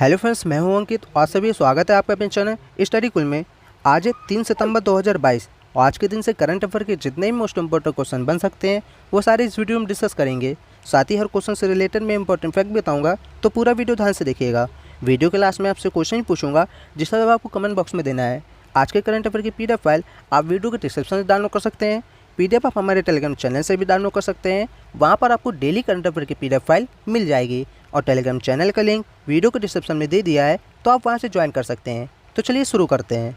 Hello friends, मैं हूं अंकित और सभी स्वागत है आपका अपने चैनल स्टडी कुल में। आज है 3 सितंबर 2022 और आज के दिन से करंट अफेयर के जितने भी मोस्ट इंपॉर्टेंट क्वेश्चन बन सकते हैं वो सारे इस वीडियो में डिस्कस करेंगे। साथ ही हर क्वेश्चन से रिलेटेड मैं इंपॉर्टेंट फैक्ट बताऊंगा, तो पूरा वीडियो ध्यान से देखिएगा। वीडियो के लास्ट में आपसे क्वेश्चन ही पूछूंगा जिसका जवाब आपको कमेंट बॉक्स में देना है। आज के करंट अफेयर की PDF फाइल आप वीडियो के डिस्क्रिप्शन से डाउनलोड कर सकते हैं। PDF आप हमारे टेलीग्राम चैनल से भी डाउनलोड कर सकते हैं। वहाँ पर आपको डेली करंट अफेयर की PDF फाइल मिल जाएगी और टेलीग्राम चैनल का लिंक वीडियो के डिस्क्रिप्शन में दे दिया है, तो आप वहाँ से ज्वाइन कर सकते हैं। तो चलिए शुरू करते हैं।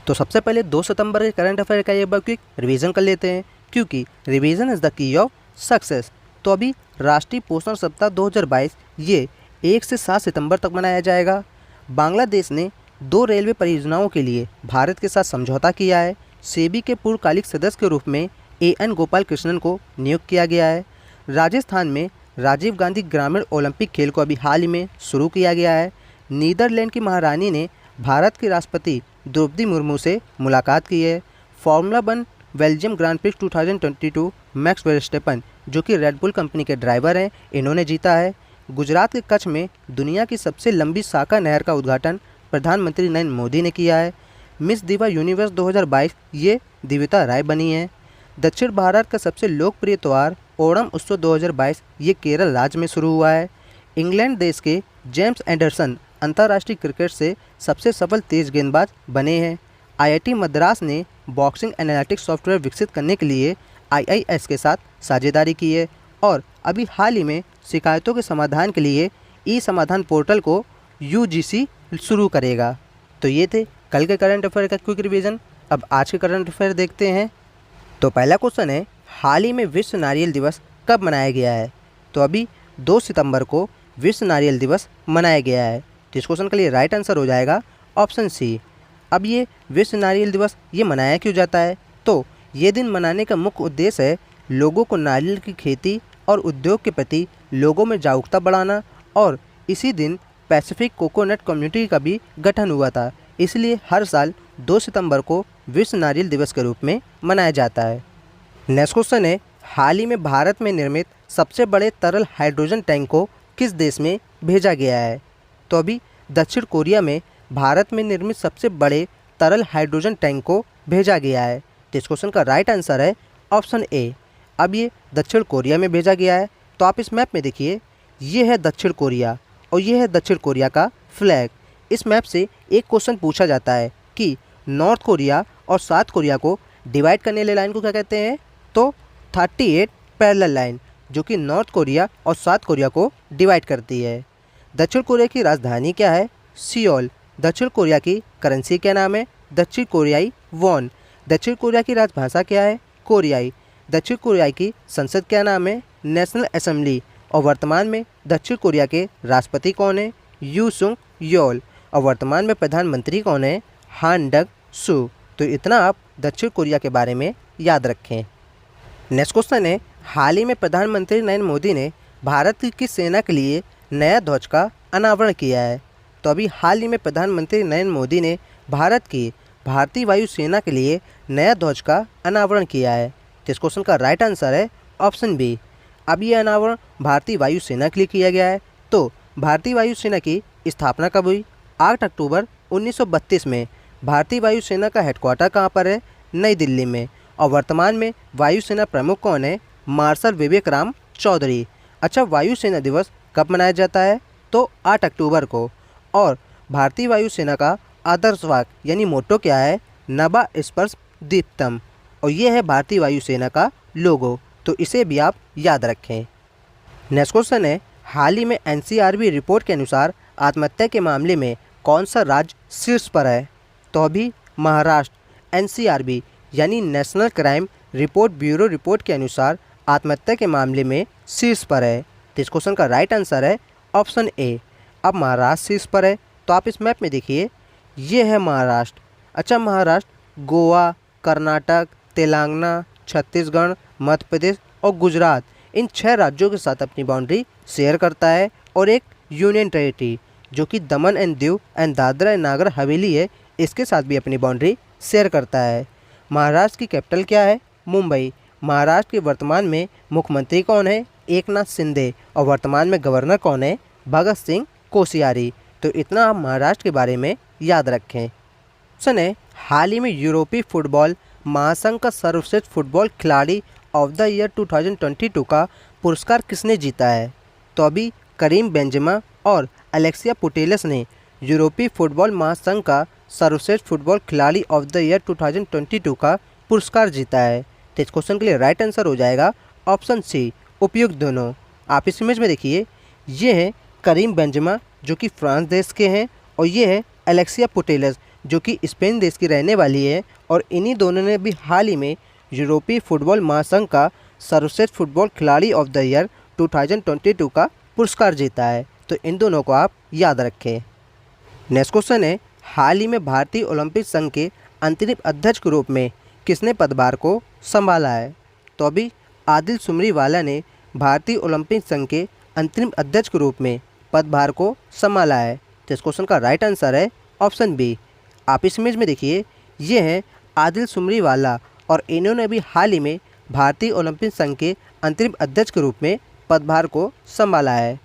तो सबसे पहले 2 सितंबर के करंट अफेयर का एक बार क्विक रिवीजन कर लेते हैं, क्योंकि revision is the key of success. तो अभी राष्ट्रीय पोषण सप्ताह 2022 ये 1 से 7 सितंबर तक मनाया जाएगा। बांग्लादेश ने 2 रेलवे परियोजनाओं के लिए भारत के साथ समझौता किया है। सेबी के पूर्वकालिक सदस्य के रूप में AN गोपाल कृष्णन को नियुक्त किया गया है। राजस्थान में राजीव गांधी ग्रामीण ओलंपिक खेल को अभी हाल ही में शुरू किया गया है। नीदरलैंड की महारानी ने भारत के राष्ट्रपति द्रौपदी मुर्मू से मुलाकात की है। Formula 1 Belgium grand prix 2022 max Verstappen, जो कि रेड बुल कंपनी के ड्राइवर हैं, इन्होंने जीता है। गुजरात के कच्छ में दुनिया की सबसे लंबी साका नहर का उद्घाटन प्रधानमंत्री नरेंद्र मोदी ने किया है। मिस दिवा यूनिवर्स 2022 ये दिव्यता राय बनी है। दक्षिण भारत का सबसे लोकप्रिय त्यौहार ओणम उत्सव 2022 ये केरल राज्य में शुरू हुआ है। इंग्लैंड देश के जेम्स एंडरसन अंतर्राष्ट्रीय क्रिकेट से सबसे सफल तेज गेंदबाज बने हैं। IIT मद्रास ने बॉक्सिंग एनालिटिक्स सॉफ्टवेयर विकसित करने के लिए IIS के साथ साझेदारी की है और अभी हाल ही में शिकायतों के समाधान के लिए समाधान पोर्टल को UGC शुरू करेगा। तो ये थे कल के करंट अफेयर का क्विक रिवीजन। अब आज के करंट अफेयर देखते हैं। तो पहला क्वेश्चन है, हाल ही में विश्व नारियल दिवस कब मनाया गया है? तो अभी 2 सितंबर को विश्व नारियल दिवस मनाया गया है। तो इस क्वेश्चन के लिए राइट आंसर हो जाएगा ऑप्शन सी। अब ये विश्व नारियल दिवस ये मनाया क्यों जाता है? तो ये दिन मनाने का मुख्य उद्देश्य है लोगों को नारियल की खेती और उद्योग के प्रति लोगों में जागरूकता बढ़ाना, और इसी दिन पैसिफिक कोकोनट कम्युनिटी का भी गठन हुआ था, इसलिए हर साल 2 सितंबर को विश्व नारियल दिवस के रूप में मनाया जाता है। नेक्स्ट क्वेश्चन है, हाल ही में भारत में निर्मित सबसे बड़े तरल हाइड्रोजन टैंक को किस देश में भेजा गया है? तो अभी दक्षिण कोरिया में भारत में निर्मित सबसे बड़े तरल हाइड्रोजन टैंक को भेजा गया है। तो इस क्वेश्चन का राइट आंसर है ऑप्शन ए। अब ये दक्षिण कोरिया में भेजा गया है। तो आप इस मैप में देखिए, ये है दक्षिण कोरिया और ये है दक्षिण कोरिया का फ्लैग। इस मैप से एक क्वेश्चन पूछा जाता है कि नॉर्थ कोरिया और साउथ कोरिया को डिवाइड करने वाली लाइन को क्या कहते हैं? तो 38 पैरेलल लाइन, जो कि नॉर्थ कोरिया और साउथ कोरिया को डिवाइड करती है। दक्षिण कोरिया की राजधानी क्या है? सियोल। दक्षिण कोरिया की करेंसी क्या नाम है? दक्षिण कोरियाई वॉन। दक्षिण कोरिया की राजभाषा क्या है? कोरियाई। दक्षिण कोरिया की संसद क्या नाम है? National assembly. और वर्तमान में दक्षिण कोरिया के राष्ट्रपति कौन है? यू सुंग योल। और वर्तमान में प्रधानमंत्री कौन है? हान डक सू। तो इतना आप दक्षिण कोरिया के बारे में याद रखें। नेक्स्ट क्वेश्चन है, हाल ही में प्रधानमंत्री नरेंद्र मोदी ने भारत की सेना के लिए नया ध्वज का अनावरण किया है। तो अभी हाल ही में प्रधानमंत्री नरेंद्र मोदी ने भारत की भारतीय वायु सेना के लिए नया ध्वज का अनावरण किया है। तो इस क्वेश्चन का राइट आंसर है ऑप्शन बी। अब ये अनावरण भारतीय वायु सेना के लिए किया गया है। तो भारतीय वायु सेना की स्थापना कब हुई? 8 अक्टूबर 1932 में। भारतीय वायुसेना का हेडक्वार्टर कहाँ पर है? नई दिल्ली में। और वर्तमान में वायुसेना प्रमुख कौन है? मार्शल विवेक राम चौधरी। अच्छा, वायुसेना दिवस कब मनाया जाता है? तो 8 अक्टूबर को। और भारतीय वायुसेना का आदर्श वाक्य यानी मोटो क्या है? नभा स्पर्श दीप्तम। और ये है भारतीय वायुसेना का लोगो, तो इसे भी आप याद रखें। नेक्स्ट क्वेश्चन है, हाल ही में NCRB रिपोर्ट के अनुसार आत्महत्या के मामले में कौन सा राज्य शीर्ष पर है? तो अभी महाराष्ट्र NCRB यानी national crime report bureau report के अनुसार आत्महत्या के मामले में शीर्ष पर है। तो इस क्वेश्चन का राइट आंसर है ऑप्शन ए। अब महाराष्ट्र शीर्ष पर है। तो आप इस मैप में देखिए, ये है महाराष्ट्र। अच्छा, महाराष्ट्र गोवा, कर्नाटक, तेलंगाना, छत्तीसगढ़, मध्य प्रदेश और गुजरात इन 6 राज्यों के साथ अपनी बाउंड्री शेयर करता है, और एक यूनियन टेरिटरी जो कि दमन and Diu and Dadra and Nagar Haveli है, इसके साथ भी अपनी बाउंड्री शेयर करता है। महाराष्ट्र की कैपिटल क्या है? मुंबई। महाराष्ट्र के वर्तमान में मुख्यमंत्री कौन है? एकनाथ शिंदे। और वर्तमान में गवर्नर कौन है? भगत सिंह कोश्यारी। तो इतना आप महाराष्ट्र के बारे में याद रखें। क्वेश्चन है, हाल ही में यूरोपीय फुटबॉल महासंघ का सर्वश्रेष्ठ फुटबॉल खिलाड़ी ऑफ द ईयर 2022 का पुरस्कार किसने जीता है? तो अभी करीम बेंजेमा और अलेक्सिया पुटेलस ने यूरोपीय फुटबॉल महासंघ का सर्वश्रेष्ठ फुटबॉल खिलाड़ी ऑफ द ईयर 2022 का पुरस्कार जीता है। तो इस क्वेश्चन के लिए राइट आंसर हो जाएगा ऑप्शन सी, उपयुक्त दोनों। आप इस इमेज में देखिए, ये है करीम बेंजेमा जो कि फ्रांस देश के हैं, और ये है अलेक्सिया पुटेलस जो कि स्पेन देश की रहने वाली है। और इन्हीं दोनों ने भी हाल ही में यूरोपीय फुटबॉल महासंघ का सर्वश्रेष्ठ फुटबॉल खिलाड़ी ऑफ द ईयर 2022 का पुरस्कार जीता है। तो इन दोनों को आप याद रखें। नेक्स्ट क्वेश्चन है, हाल ही में भारतीय ओलंपिक संघ के अंतरिम अध्यक्ष के रूप में किसने पदभार को संभाला है? तो अभी आदिल सुमरीवाला ने भारतीय ओलंपिक संघ के अंतरिम अध्यक्ष के रूप में पदभार को संभाला है। तो इस क्वेश्चन का राइट आंसर है ऑप्शन बी। आप इस इमेज में देखिए, ये हैं आदिल सुमरीवाला, और इन्होंने भी हाल ही में भारतीय ओलंपिक संघ के अंतरिम अध्यक्ष के रूप में पदभार को संभाला है।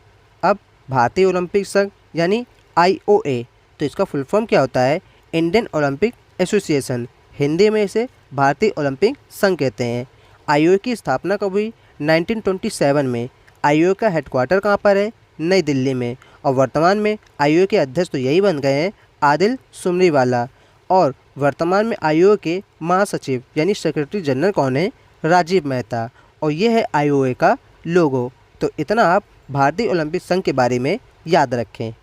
अब भारतीय ओलंपिक संघ यानी IOA, तो इसका फुल फॉर्म क्या होता है? Indian Olympic association. हिंदी में इसे भारतीय ओलंपिक संघ कहते हैं। IOA की स्थापना कब हुई? 1927 में। IOA का हेडक्वार्टर कहाँ पर है? नई दिल्ली में। और वर्तमान में IOA के अध्यक्ष तो यही बन गए हैं, आदिल सुमरीवाला। और वर्तमान में IOA के महासचिव यानी सेक्रेटरी जनरल कौन है? राजीव मेहता। और ये है IOA का लोगो। तो इतना आप भारतीय ओलंपिक संघ के बारे में याद रखें।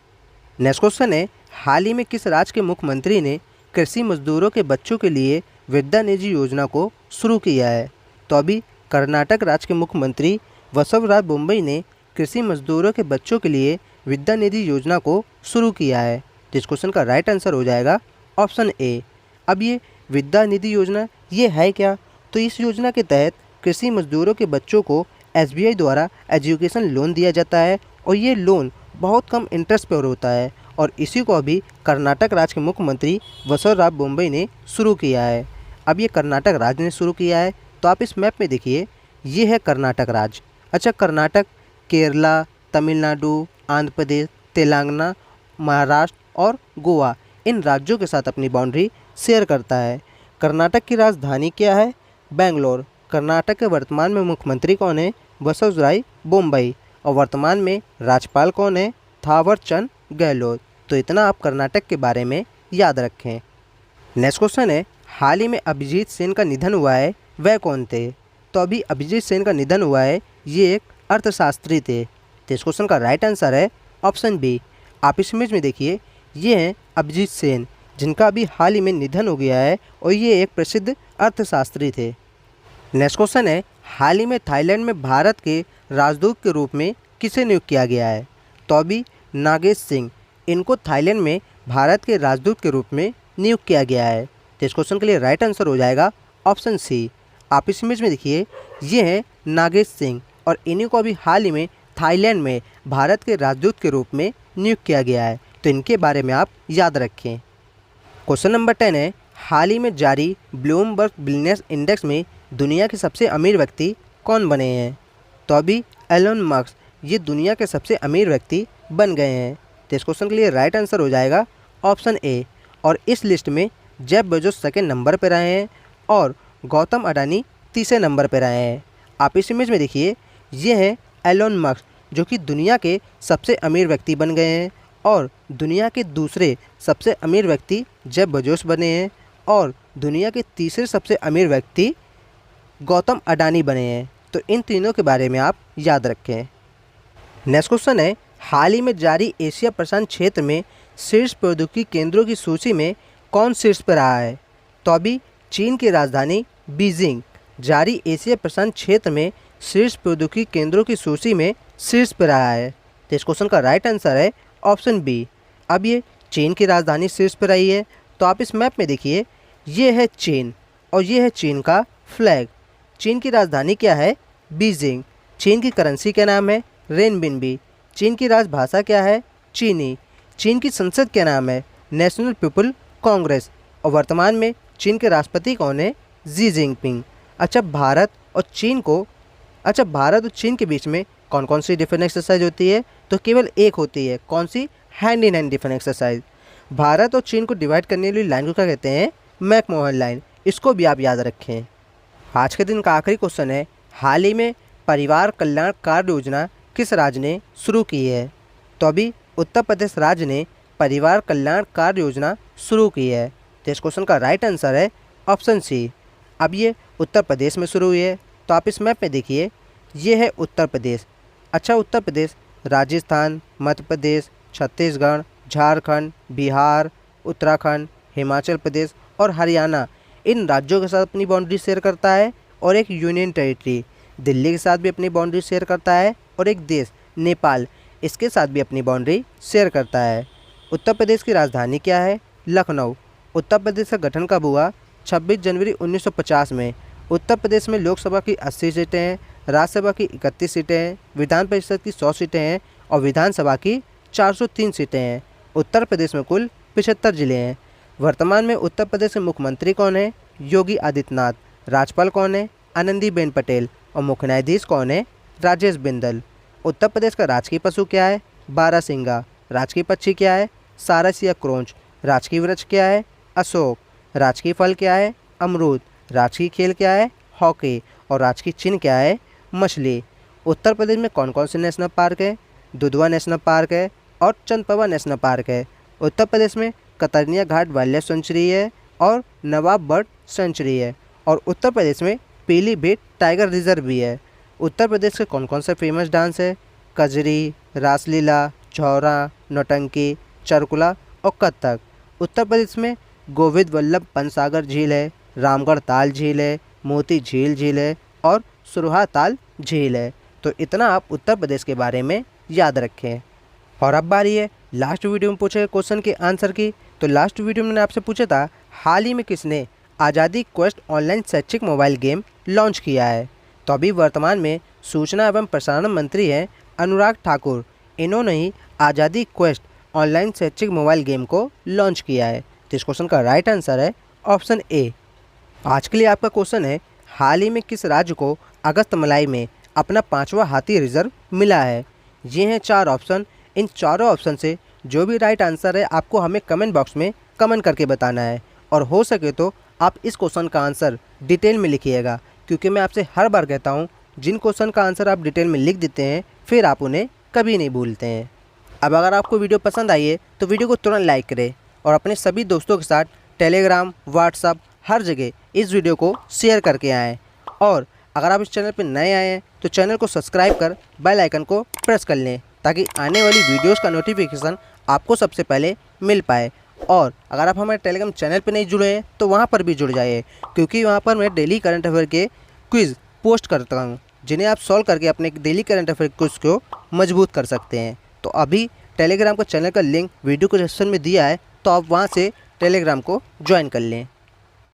नेक्स्ट क्वेश्चन है, हाल ही में किस राज्य के मुख्यमंत्री ने कृषि मजदूरों के बच्चों के लिए विद्या निधि योजना को शुरू किया है? तो अभी कर्नाटक राज्य के मुख्यमंत्री बसवराज बोम्मई ने कृषि मजदूरों के बच्चों के लिए विद्या निधि योजना को शुरू किया है। तो इस क्वेश्चन का राइट आंसर हो जाएगा ऑप्शन ए। अब ये विद्या निधि योजना ये है क्या? तो इस योजना के तहत कृषि मजदूरों के बच्चों को SBI द्वारा एजुकेशन लोन दिया जाता है, और ये लोन बहुत कम इंटरेस्ट पर होता है। और इसी को अभी कर्नाटक राज्य के मुख्यमंत्री बसवराज बोम्मई ने शुरू किया है। अब ये कर्नाटक राज्य ने शुरू किया है। तो आप इस मैप में देखिए, ये है कर्नाटक राज्य। अच्छा, कर्नाटक केरला, तमिलनाडु, आंध्र प्रदेश, तेलंगाना, महाराष्ट्र और गोवा इन राज्यों के साथ अपनी बाउंड्री शेयर करता है। कर्नाटक की राजधानी क्या है? बेंगलोर। कर्नाटक के वर्तमान में मुख्यमंत्री कौन है? बसवराज बोम्मई। और वर्तमान में राज्यपाल कौन है? थावरचंद गहलोत। तो इतना आप कर्नाटक के बारे में याद रखें। नेक्स्ट क्वेश्चन है, हाल ही में अभिजीत सेन का निधन हुआ है, वह कौन थे? तो अभी अभिजीत सेन का निधन हुआ है, ये एक अर्थशास्त्री थे। तो इस क्वेश्चन का राइट आंसर है ऑप्शन बी। आप इस इमेज में देखिए, ये हैं अभिजीत सेन जिनका अभी हाल ही में निधन हो गया है, और ये एक प्रसिद्ध अर्थशास्त्री थे। नेक्स्ट क्वेश्चन है, हाल ही में थाईलैंड में भारत के राजदूत के रूप में किसे नियुक्त किया गया है? तो अभी नागेश सिंह, इनको थाईलैंड में भारत के राजदूत के रूप में नियुक्त किया गया है। तो इस क्वेश्चन के लिए राइट आंसर हो जाएगा ऑप्शन सी। आप इस इमेज में देखिए, ये हैं नागेश सिंह, और इन्हीं को अभी हाल ही में थाईलैंड में भारत के राजदूत के रूप में नियुक्त किया गया है। तो इनके बारे में आप याद रखें। क्वेश्चन नंबर 10 है, हाल ही में जारी ब्लूमबर्ग बिजनेस इंडेक्स में दुनिया के सबसे अमीर व्यक्ति कौन बने हैं? तो अभी एलन मस्क ये दुनिया के सबसे अमीर व्यक्ति बन गए हैं। तो इस क्वेश्चन के लिए राइट आंसर हो जाएगा ऑप्शन ए। और इस लिस्ट में जेफ बेजोस सेकेंड नंबर पर रहे हैं, और गौतम अडानी तीसरे नंबर पर रहे हैं। आप इस इमेज में देखिए, ये हैं एलन मस्क जो कि दुनिया के सबसे अमीर व्यक्ति बन गए हैं, और दुनिया के दूसरे सबसे अमीर व्यक्ति जेफ बेजोस बने हैं, और दुनिया के तीसरे सबसे अमीर व्यक्ति गौतम अडानी बने हैं। तो इन तीनों के बारे में आप याद रखें। नेक्स्ट क्वेश्चन है, हाल ही में जारी एशिया प्रशांत क्षेत्र में शीर्ष प्रौद्योगिकी केंद्रों की सूची में कौन शीर्ष पर रहा है? तो अभी चीन की राजधानी बीजिंग जारी एशिया प्रशांत क्षेत्र में शीर्ष प्रौद्योगिकी केंद्रों की सूची में शीर्ष पर रहा है। तो इस क्वेश्चन का राइट आंसर है ऑप्शन बी। अब ये चीन की राजधानी शीर्ष पर रही है। तो आप इस मैप में देखिए, ये है चीन, और ये है चीन का फ्लैग। चीन की राजधानी क्या है? बीजिंग। चीन की करेंसी क्या नाम है? रेनबिनबी। चीन की राजभाषा क्या है? चीनी। चीन की संसद क्या नाम है? National people Congress. और वर्तमान में चीन के राष्ट्रपति कौन है? Xi Jinping. अच्छा, भारत और चीन को, अच्छा भारत और चीन के बीच में कौन कौन सी डिफेंस एक्सरसाइज होती है? तो केवल एक होती है। कौन सी? Hand in hand defence exercise. Bharat और चीन को डिवाइड करने वाली लाइन को क्या कहते हैं? McMahon line. इसको भी आप याद रखें। आज के दिन का आखिरी क्वेश्चन है, हाल ही में परिवार कल्याण कार्य योजना किस राज्य ने शुरू की है? तो अभी उत्तर प्रदेश राज्य ने परिवार कल्याण कार्य योजना शुरू की है। तो इस क्वेश्चन का राइट आंसर है ऑप्शन सी। अब ये उत्तर प्रदेश में शुरू हुई है। तो आप इस मैप में देखिए, ये है उत्तर प्रदेश। अच्छा, उत्तर प्रदेश राजस्थान, मध्य प्रदेश, छत्तीसगढ़, झारखंड, बिहार, उत्तराखंड, हिमाचल प्रदेश और हरियाणा, इन राज्यों के साथ अपनी बाउंड्री शेयर करता है। और एक यूनियन टेरिटरी दिल्ली के साथ भी अपनी बाउंड्री शेयर करता है। और एक देश नेपाल, इसके साथ भी अपनी बाउंड्री शेयर करता है। उत्तर प्रदेश की राजधानी क्या है? लखनऊ। उत्तर प्रदेश का गठन कब हुआ? 26 जनवरी 1950 में। उत्तर प्रदेश में लोकसभा की 80 सीटें हैं, राज्यसभा की 31 सीटें हैं, विधान परिषद की 100 सीटें हैं और विधानसभा की 403 सीटें हैं। उत्तर प्रदेश में कुल 75 जिले हैं। वर्तमान में उत्तर प्रदेश के मुख्यमंत्री कौन है? योगी आदित्यनाथ। राज्यपाल कौन है? आनंदीबेन पटेल। और मुख्य न्यायाधीश कौन है? राजेश बिंदल। उत्तर प्रदेश का राजकीय पशु क्या है? बारहसिंगा। राजकीय पक्षी क्या है? सारस या क्रोंच। राजकीय वृक्ष क्या है? अशोक। राजकीय फल क्या है? अमरूद। राजकीय खेल क्या है? हॉकी। और राजकीय चिन्ह क्या है? मछली। उत्तर प्रदेश में कौन कौन से नेशनल पार्क है? दुधवा नेशनल पार्क है और चंदपवा नेशनल पार्क है। उत्तर प्रदेश में कतरनिया घाट वाइल्ड लाइफ सेंचुरी है और नवाब बर्ड सेंचुरी है। और उत्तर प्रदेश में पीलीभीत टाइगर रिजर्व भी है। उत्तर प्रदेश के कौन कौन से फेमस डांस है? कजरी, रासलीला, झौरा, नौटंकी, चरकुला और कथक। उत्तर प्रदेश में गोविंद वल्लभ पंत सागर झील है, रामगढ़ ताल झील है, मोती झील है और सुरहा ताल झील है। तो इतना आप उत्तर प्रदेश के बारे में याद रखें। और अब बारी है लास्ट वीडियो में पूछे गए क्वेश्चन के आंसर की। तो लास्ट वीडियो में मैंने आपसे पूछा था, हाल ही में किसने आज़ादी क्वेस्ट ऑनलाइन शैक्षिक मोबाइल गेम लॉन्च किया है? तो अभी वर्तमान में सूचना एवं प्रसारण मंत्री हैं अनुराग ठाकुर। इन्होंने ही आज़ादी क्वेस्ट ऑनलाइन शैक्षिक मोबाइल गेम को लॉन्च किया है। तो इस क्वेश्चन का राइट आंसर है ऑप्शन ए। आज के लिए आपका क्वेश्चन है, हाल ही में किस राज्य को अगस्त मलाई में अपना 5वां हाथी रिजर्व मिला है? ये हैं 4 ऑप्शन। इन चारों ऑप्शन से जो भी राइट आंसर है आपको हमें कमेंट बॉक्स में कमेंट करके बताना है। और हो सके तो आप इस क्वेश्चन का आंसर डिटेल में लिखिएगा, क्योंकि मैं आपसे हर बार कहता हूँ, जिन क्वेश्चन का आंसर आप डिटेल में लिख देते हैं फिर आप उन्हें कभी नहीं भूलते हैं। अब अगर आपको वीडियो पसंद आई है तो वीडियो को तुरंत लाइक करें और अपने सभी दोस्तों के साथ टेलीग्राम, व्हाट्सअप हर जगह इस वीडियो को शेयर करके आएँ। और अगर आप इस चैनल पर नए आए हैं तो चैनल को सब्सक्राइब कर बेल आइकन को प्रेस कर लें, ताकि आने वाली वीडियोस का नोटिफिकेशन आपको सबसे पहले मिल पाए। और अगर आप हमारे टेलीग्राम चैनल पर नहीं जुड़े हैं तो वहाँ पर भी जुड़ जाइए, क्योंकि वहाँ पर मैं डेली करंट अफेयर के क्विज़ पोस्ट करता हूँ, जिन्हें आप सॉल्व करके अपने डेली करंट अफेयर क्विज़ को मजबूत कर सकते हैं। तो अभी टेलीग्राम का चैनल का लिंक वीडियो को डिस्क्रिप्शन में दिया है, तो आप वहाँ से टेलीग्राम को ज्वाइन कर लें।